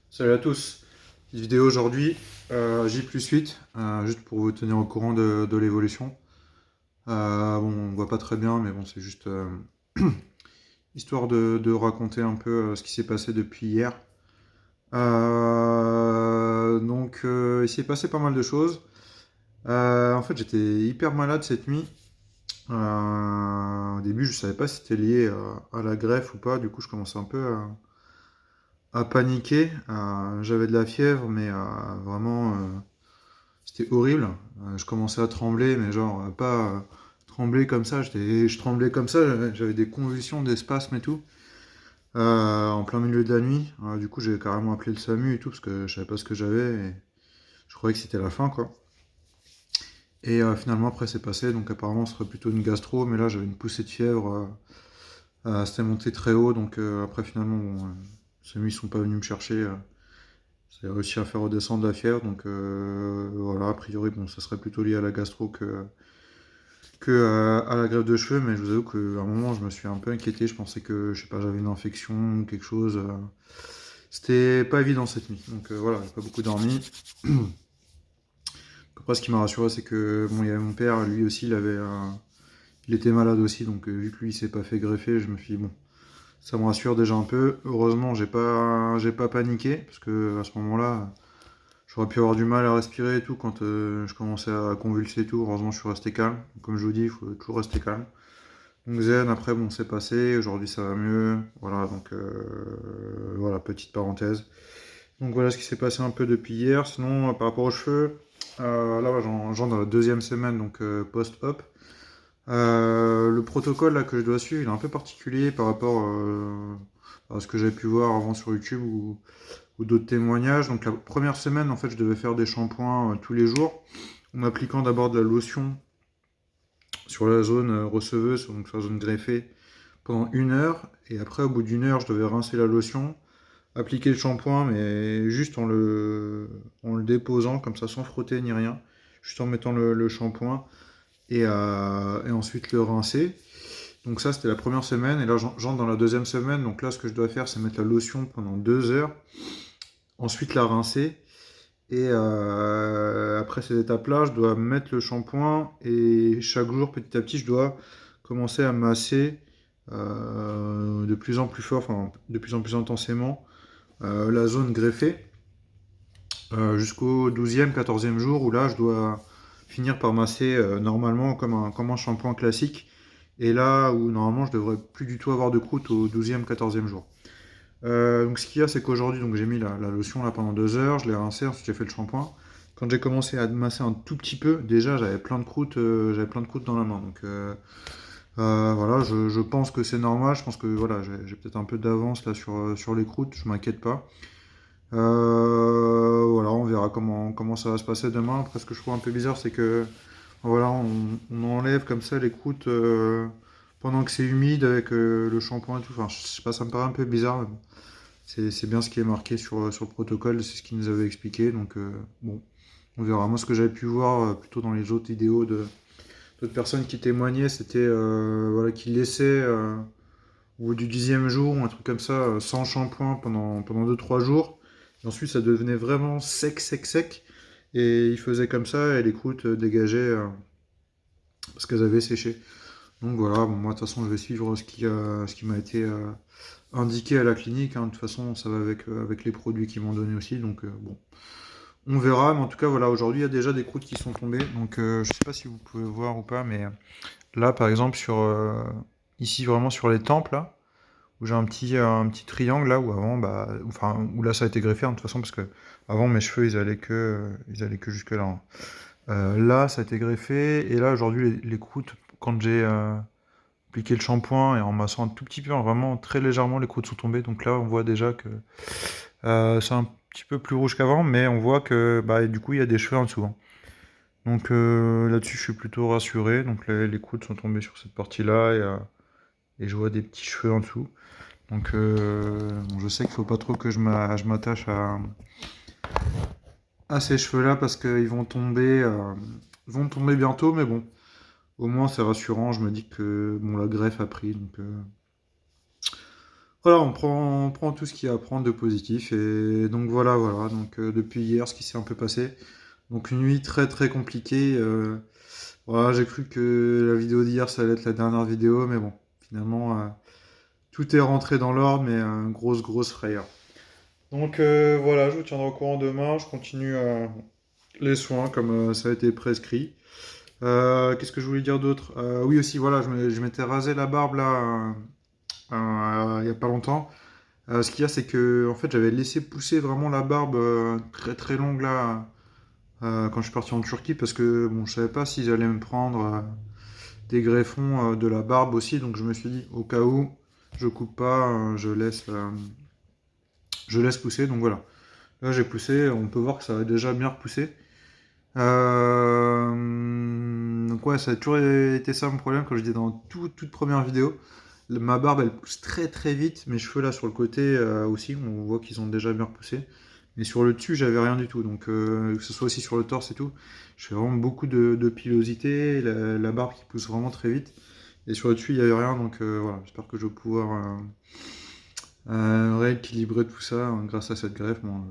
Salut à tous. Petite vidéo aujourd'hui, J+8, juste pour vous tenir au courant de l'évolution. Bon, on voit pas très bien, mais bon, c'est juste histoire de raconter un peu ce qui s'est passé depuis hier. Il s'est passé pas mal de choses. En fait, j'étais hyper malade cette nuit. Au début, je savais pas si c'était lié à la greffe ou pas. Du coup, je commençais un peu à paniquer. J'avais de la fièvre, mais vraiment, c'était horrible. Je commençais à trembler, mais genre pas trembler comme ça. Je tremblais comme ça. J'avais des convulsions, des spasmes et tout. En plein milieu de la nuit. Du coup, j'ai carrément appelé le SAMU et tout parce que je savais pas ce que j'avais. Et je croyais que c'était la fin, quoi. Et finalement, après, c'est passé. Donc, apparemment, ce serait plutôt une gastro. Mais là, j'avais une poussée de fièvre. C'était monté très haut. Donc, après, finalement, bon, les SAMU, ils sont pas venus me chercher. J'ai réussi à faire redescendre la fièvre, donc voilà, a priori, bon, ça serait plutôt lié à la gastro que à la greffe de cheveux, mais je vous avoue qu'à un moment, je me suis un peu inquiété, je pensais que, je sais pas, j'avais une infection ou quelque chose. C'était pas évident cette nuit, donc voilà, j'ai pas beaucoup dormi. Après, ce qui m'a rassuré, c'est que, bon, il y avait mon père, lui aussi, il était malade aussi, donc vu que lui, il s'est pas fait greffer, je me suis dit, bon, ça me rassure déjà un peu. Heureusement, j'ai pas paniqué, parce que à ce moment-là, j'aurais pu avoir du mal à respirer et tout quand je commençais à convulser et tout. Heureusement, je suis resté calme. Comme je vous dis, il faut toujours rester calme. Donc zen, après, bon, c'est passé. Aujourd'hui, ça va mieux. Voilà, donc voilà, petite parenthèse. Donc voilà ce qui s'est passé un peu depuis hier. Sinon, par rapport aux cheveux, là, ouais, j'entre dans la deuxième semaine, donc post-op. Le protocole là que je dois suivre, il est un peu particulier par rapport à ce que j'avais pu voir avant sur YouTube ou d'autres témoignages. Donc la première semaine, en fait, je devais faire des shampoings tous les jours, en appliquant d'abord de la lotion sur la zone receveuse, donc sur la zone greffée, pendant 1 heure. Et après, au bout d'1 heure, je devais rincer la lotion, appliquer le shampoing, mais juste en le déposant, comme ça, sans frotter ni rien, juste en mettant le shampoing et ensuite le rincer. Donc ça, c'était la première semaine. Et là, j'entre dans la deuxième semaine. Donc là, ce que je dois faire, c'est mettre la lotion pendant 2 heures, ensuite la rincer. Et après ces étapes-là, je dois mettre le shampoing et chaque jour, petit à petit, je dois commencer à masser de plus en plus fort, enfin de plus en plus intensément, la zone greffée jusqu'au 12e, 14e jour où là, je dois finir par masser normalement comme un shampoing classique. Et là où normalement, je devrais plus du tout avoir de croûte au 12e, 14e jour. Donc ce qu'il y a, c'est qu'aujourd'hui, donc j'ai mis la lotion là pendant 2 heures, je l'ai rincée, ensuite j'ai fait le shampoing. Quand j'ai commencé à masser un tout petit peu, déjà j'avais plein de croûtes dans la main. Donc voilà, je pense que c'est normal. Je pense que voilà, j'ai peut-être un peu d'avance là sur les croûtes. Je m'inquiète pas. Voilà, on verra comment ça va se passer demain. Après, ce que je trouve un peu bizarre, c'est que voilà, on enlève comme ça les croûtes pendant que c'est humide avec le shampoing et tout. Enfin, je sais pas, ça me paraît un peu bizarre. Mais bon. C'est bien ce qui est marqué sur le protocole, c'est ce qu'il nous avait expliqué. Donc, bon, on verra. Moi, ce que j'avais pu voir plutôt dans les autres vidéos d'autres personnes qui témoignaient, c'était voilà, qu'ils laissaient au bout du 10e jour, ou un truc comme ça, sans shampoing pendant 2 3 jours. Et ensuite, ça devenait vraiment sec, sec, sec. Et ils faisaient comme ça et les croûtes dégageaient parce qu'elles avaient séché. Donc voilà, bon, moi de toute façon je vais suivre ce qui m'a été indiqué à la clinique, hein. De toute façon ça va avec les produits qu'ils m'ont donné aussi, donc bon, on verra, mais en tout cas voilà, aujourd'hui il y a déjà des croûtes qui sont tombées, donc je sais pas si vous pouvez voir ou pas, mais là par exemple ici vraiment sur les tempes là, où j'ai un petit triangle là, où avant, bah, enfin, où là ça a été greffé, hein, de toute façon, parce que avant mes cheveux ils allaient que jusque là, hein. Là ça a été greffé, et là aujourd'hui les croûtes, quand j'ai appliqué le shampoing et en massant un tout petit peu, hein, vraiment très légèrement, les croûtes sont tombées. Donc là, on voit déjà que c'est un petit peu plus rouge qu'avant, mais on voit que bah, du coup, il y a des cheveux en dessous, hein. Donc là-dessus, je suis plutôt rassuré. Donc les croûtes sont tombées sur cette partie-là et je vois des petits cheveux en dessous. Donc bon, je sais qu'il faut pas trop que je je m'attache à ces cheveux-là parce qu'ils vont tomber bientôt, mais bon, au moins c'est rassurant. Je me dis que bon, la greffe a pris, donc voilà, on prend tout ce qu'il y a à prendre de positif. Et donc voilà. Donc depuis hier, ce qui s'est un peu passé. Donc une nuit très très compliquée. Voilà, j'ai cru que la vidéo d'hier, ça allait être la dernière vidéo, mais bon, finalement, tout est rentré dans l'ordre, mais grosse frayeur. Donc voilà, je vous tiendrai au courant demain. Je continue les soins comme ça a été prescrit. Qu'est-ce que je voulais dire d'autre? Oui aussi, voilà, je m'étais rasé la barbe là il y a pas longtemps. Ce qu'il y a, c'est que en fait, j'avais laissé pousser vraiment la barbe très très longue là quand je suis parti en Turquie parce que bon, je savais pas s'ils allaient me prendre des greffons de la barbe aussi, donc je me suis dit au cas où je coupe pas, je laisse pousser. Donc voilà. Là, j'ai poussé, on peut voir que ça a déjà bien repoussé. Donc ouais, ça a toujours été ça mon problème quand j'étais dans toute première vidéo. Ma barbe elle pousse très très vite, mes cheveux là sur le côté aussi, on voit qu'ils ont déjà bien repoussé. Mais sur le dessus, j'avais rien du tout. Donc que ce soit aussi sur le torse et tout, je fais vraiment beaucoup de pilosité, la barbe qui pousse vraiment très vite. Et sur le dessus, il n'y avait rien, donc voilà, j'espère que je vais pouvoir rééquilibrer tout ça grâce à cette greffe. Bon,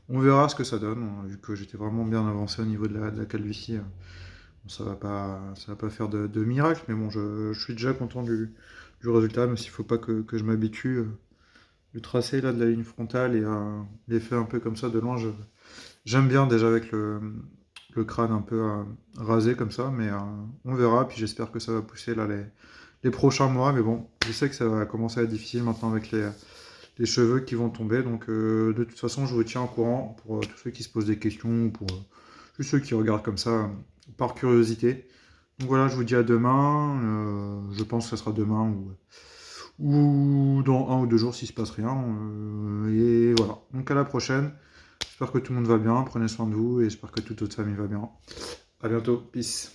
on verra ce que ça donne, vu que j'étais vraiment bien avancé au niveau de la calvitie. Bon, ça va pas faire de miracle, mais bon, je suis déjà content du résultat, même s'il faut pas que je m'habitue. Le tracé là, de la ligne frontale et l'effet un peu comme ça de loin, j'aime bien déjà avec le crâne un peu rasé comme ça, mais on verra, puis j'espère que ça va pousser là les prochains mois, mais bon, je sais que ça va commencer à être difficile maintenant avec les cheveux qui vont tomber. Donc de toute façon, je vous tiens au courant pour tous ceux qui se posent des questions ou pour juste ceux qui regardent comme ça par curiosité. Donc voilà, je vous dis à demain. Je pense que ça sera demain ou dans 1 ou 2 jours s'il se passe rien. Et voilà. Donc à la prochaine. J'espère que tout le monde va bien. Prenez soin de vous et j'espère que toute votre famille va bien. À bientôt. Peace.